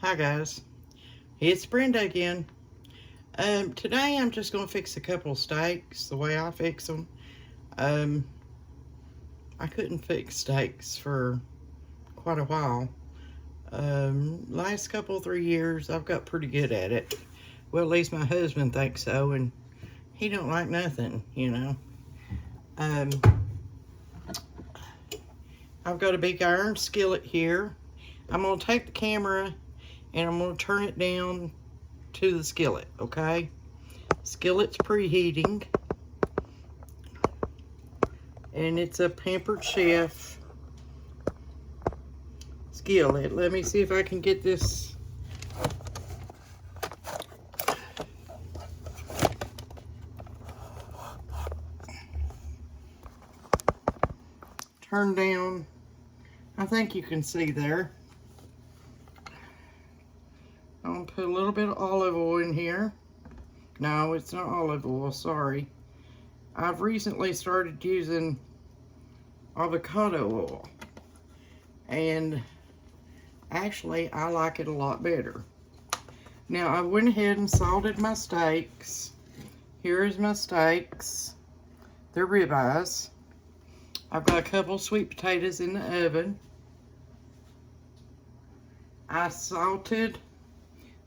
Hi guys, it's Brenda again. Today I'm just going to fix a couple of steaks the way I fix them. I couldn't fix steaks for quite a while. Last couple 3 years I've got pretty good at it. Well, at least my husband thinks so, and he don't like nothing, you know. I've got a big iron skillet here. I'm going to take the camera and I'm going to turn it down to the skillet, okay? Skillet's preheating. And it's a Pampered Chef skillet. Let me see if I can get this. Turned down. I think you can see there. I'm going to put a little bit of olive oil in here. No, it's not olive oil, sorry. I've recently started using avocado oil. And actually, I like it a lot better. Now, I went ahead and salted my steaks. Here's my steaks. They're ribeyes. I've got a couple sweet potatoes in the oven.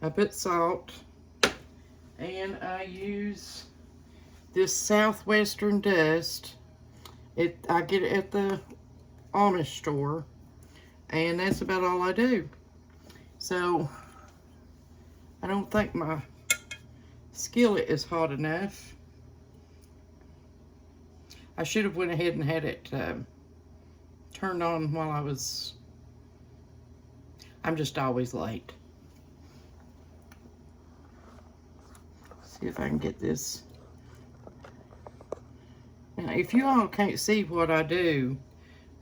I put salt, and I use this Southwestern dust. I get it at the Amish store, and that's about all I do. So I don't think my skillet is hot enough. I should have went ahead and had it turned on while I'm just always late. See if I can get this. Now, if you all can't see what I do,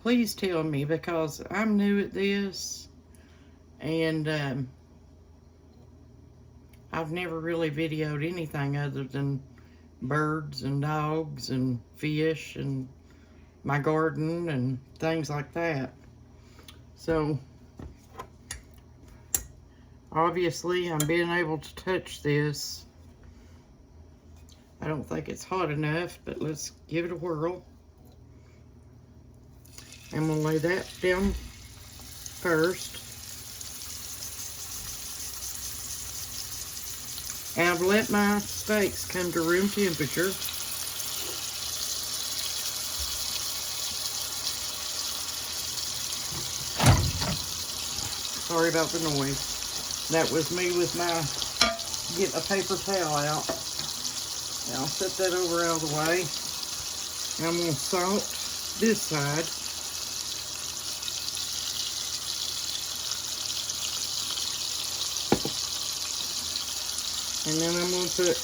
please tell me, because I'm new at this, and I've never really videoed anything other than birds and dogs and fish and my garden and things like that. So obviously I'm being able to touch this. I don't think it's hot enough, but let's give it a whirl. I'm gonna lay that down first. And I've let my steaks come to room temperature. Sorry about the noise. That was me with getting a paper towel out. Now I'll set that over out of the way. And I'm going to salt this side. And then I'm going to put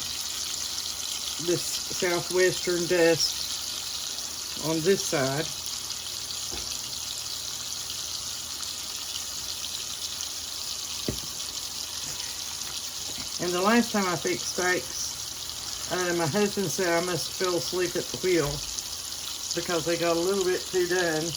this Southwestern dust on this side. And the last time I fixed steaks, my husband said I must have fell asleep at the wheel because they got a little bit too done.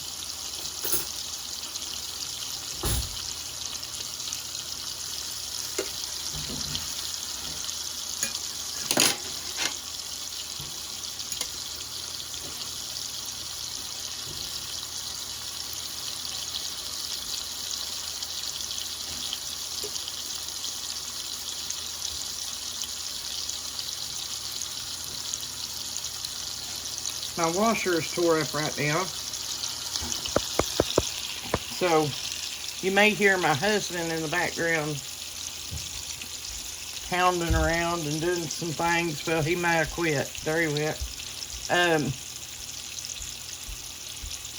My washer is tore up right now. So you may hear my husband in the background pounding around and doing some things. Well, he might have quit. There he went.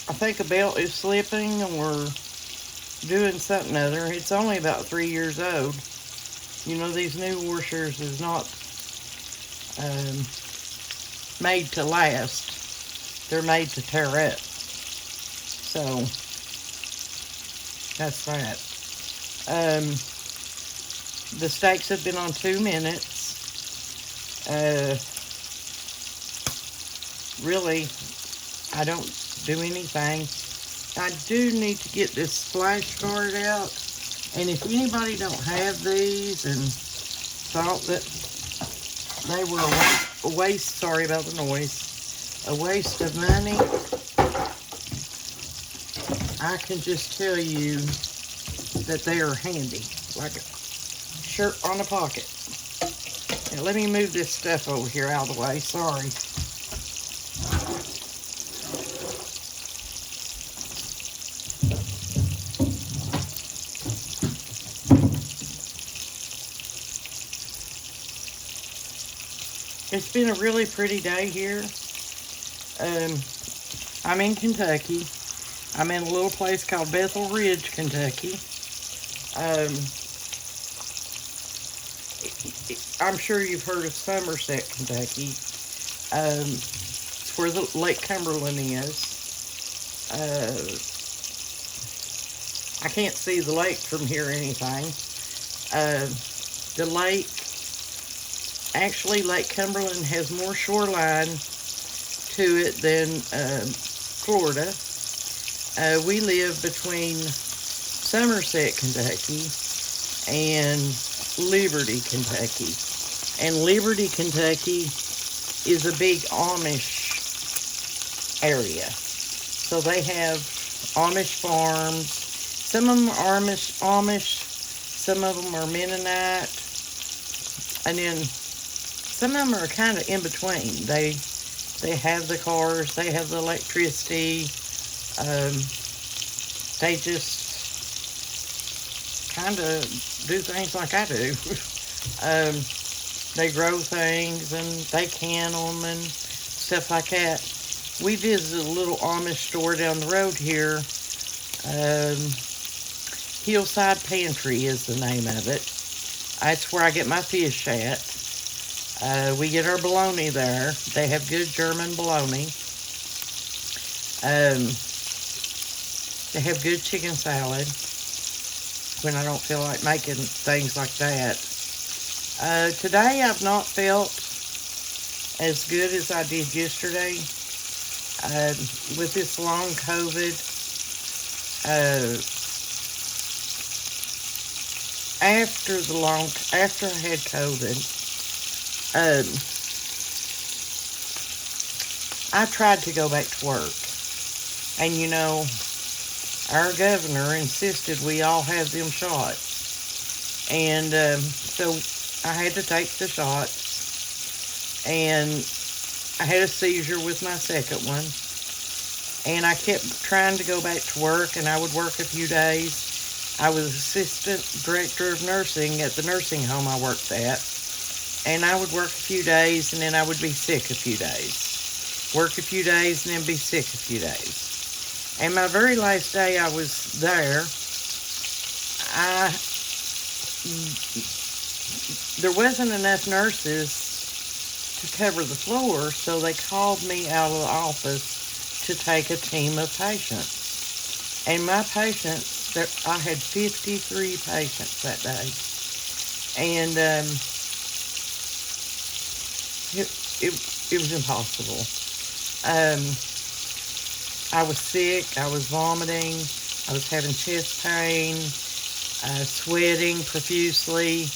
I think a belt is slipping or doing something other. It's only about 3 years old. You know, these new washers is not made to last. They're made to tear up. So that's that. The steaks have been on 2 minutes. Really, I don't do anything. I do need to get this splash guard out And if anybody don't have these and thought that they were a waste, sorry about the noise, a waste of money, I can just tell you that they are handy, like a shirt on a pocket. Now let me move this stuff over here out of the way, sorry. It's been a really pretty day here. I'm in Kentucky. I'm in a little place called Bethel Ridge, Kentucky. I'm sure you've heard of Somerset, Kentucky. It's where the Lake Cumberland is. I can't see the lake from here or anything. The lake, actually Lake Cumberland has more shoreline to it than Florida. We live between Somerset, Kentucky and Liberty, Kentucky. And Liberty, Kentucky is a big Amish area. So they have Amish farms. Some of them are Amish, some of them are Mennonite, and then some of them are kind of in between. They have the cars, they have the electricity, they just kind of do things like I do. They grow things and they can them and stuff like that. We visited a little Amish store down the road here. Hillside Pantry is the name of it. That's where I get my fish at. We get our bologna there. They have good German bologna. They have good chicken salad when I don't feel like making things like that. Today I've not felt as good as I did yesterday. With this long COVID, after I had COVID, I tried to go back to work. And you know, our governor insisted we all have them shots. And so I had to take the shots. And I had a seizure with my second one. And I kept trying to go back to work, and I would work a few days. I was assistant director of nursing at the nursing home I worked at. And I would work a few days, and then I would be sick a few days. Work a few days, and then be sick a few days. And my very last day I was there, there wasn't enough nurses to cover the floor, so they called me out of the office to take a team of patients. And my patients, I had 53 patients that day. And it was impossible. I was sick, I was vomiting, I was having chest pain, sweating profusely.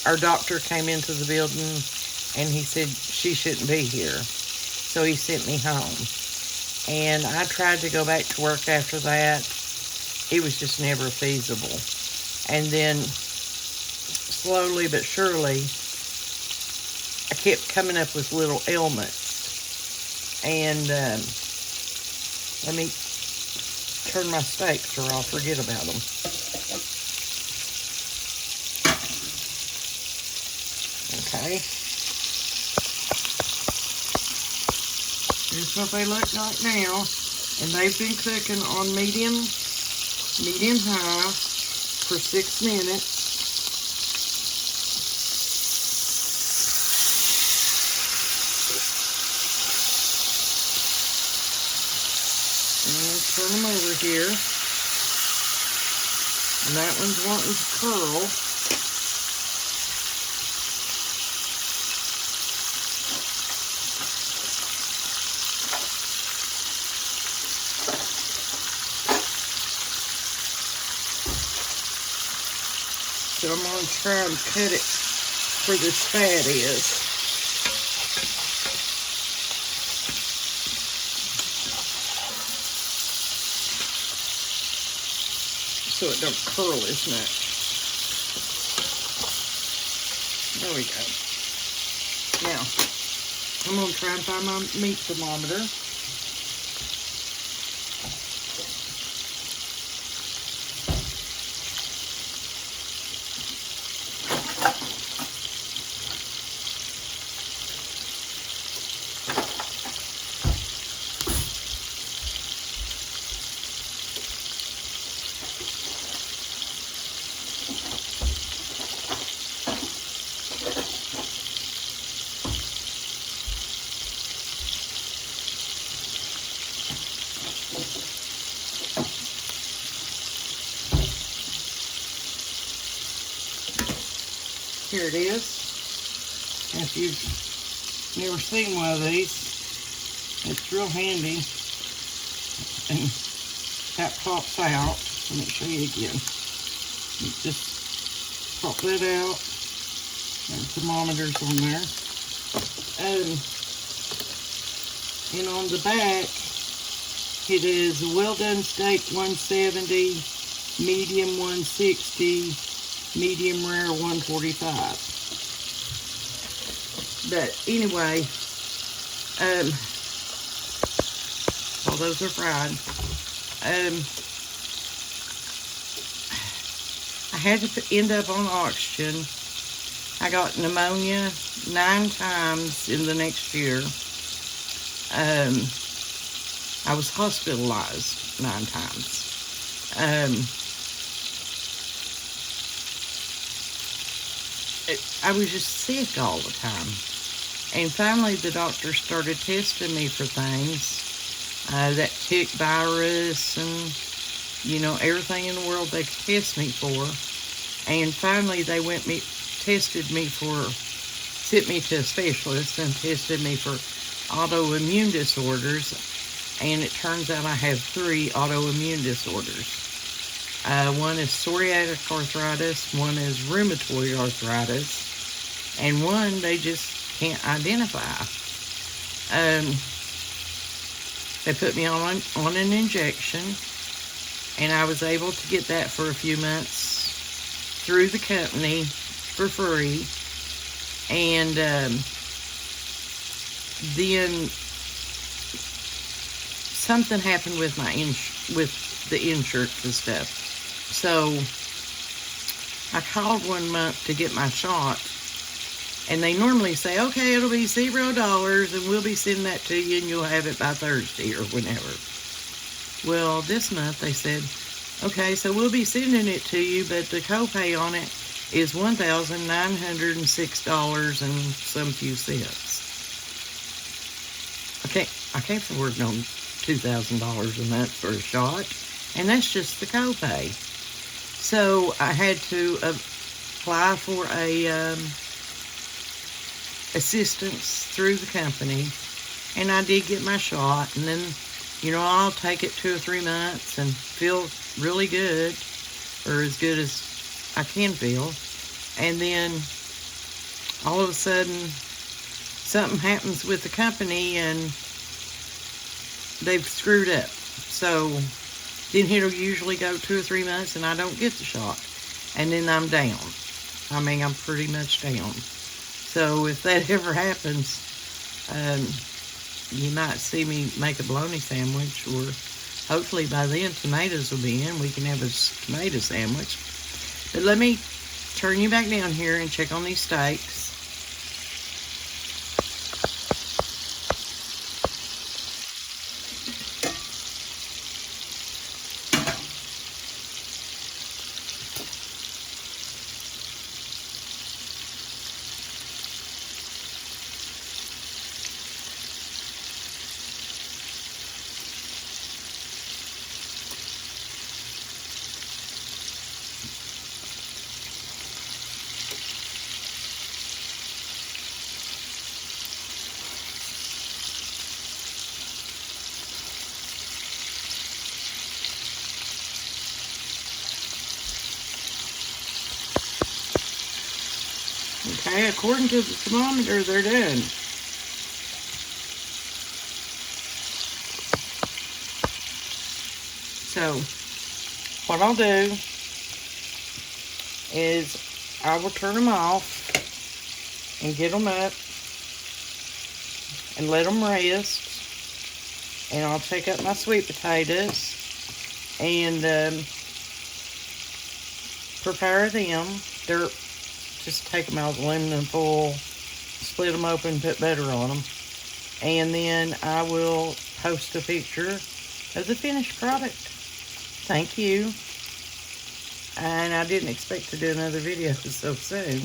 Our doctor came into the building and he said she shouldn't be here. So he sent me home. And I tried to go back to work after that. It was just never feasible. And then slowly but surely, I kept coming up with little ailments. And let me turn my steaks or I'll forget about them. Okay. Here's what they look like now. And they've been cooking on medium high for 6 minutes. And let's turn them over here. And that one's wanting to curl. So I'm going to try and cut it where this fat is. So it don't curl as much. There we go. Now, I'm going to try and find my meat thermometer. Here it is. If you've never seen one of these, it's real handy. And that pops out. Let me show you again. You just pop that out. And thermometers on there. And on the back, it is a well done steak 170, medium 160, medium rare 145. But anyway, all those are fried. I had to end up on oxygen. I got pneumonia 9 times in the next year. I was hospitalized 9 times. I was just sick all the time. And finally the doctor started testing me for things. That tick virus and, you know, everything in the world they could test me for. And finally they sent me to a specialist and tested me for autoimmune disorders. And it turns out I have 3 autoimmune disorders. One is psoriatic arthritis, one is rheumatoid arthritis, and one they just can't identify. They put me on an injection, and I was able to get that for a few months through the company for free. And then something happened with my with the insurance and stuff. So I called one month to get my shot, and they normally say, okay, it'll be $0 and we'll be sending that to you and you'll have it by Thursday or whenever. Well, this month they said, okay, so we'll be sending it to you, but the copay on it is $1,906 and some few cents. I can't afford no $2,000 a month for a shot, and that's just the copay. So I had to apply for a assistance through the company, and I did get my shot. And then, you know, I'll take it 2 or 3 months and feel really good, or as good as I can feel. And then all of a sudden something happens with the company and they've screwed up. So then it'll usually go 2 or 3 months and I don't get the shot. And then I'm down. I mean, I'm pretty much down. So if that ever happens, you might see me make a bologna sandwich, or hopefully by then tomatoes will be in. We can have a tomato sandwich. But let me turn you back down here and check on these steaks. Okay, according to the thermometer, they're done. So, what I'll do is I will turn them off and get them up and let them rest. And I'll take up my sweet potatoes and prepare them. They're just take them out of the aluminum foil, split them open, put butter on them, and then I will post a picture of the finished product. Thank you. And I didn't expect to do another video so soon,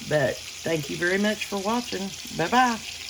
but thank you very much for watching. Bye-bye.